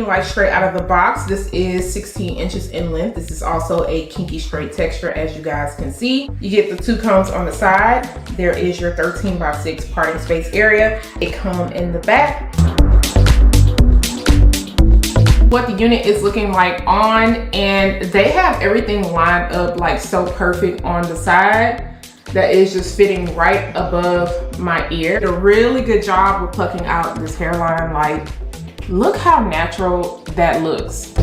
like straight out of the box. This is 16 inches in length. This is also a kinky straight texture, as you guys can see. You get the 2 combs on the side. There is your 13x6 parting space area. A comb in the back. What the unit is looking like on, and they have everything lined up like so perfect on the side that is just fitting right above my ear. Did a really good job with plucking out this hairline. Like, look how natural that looks.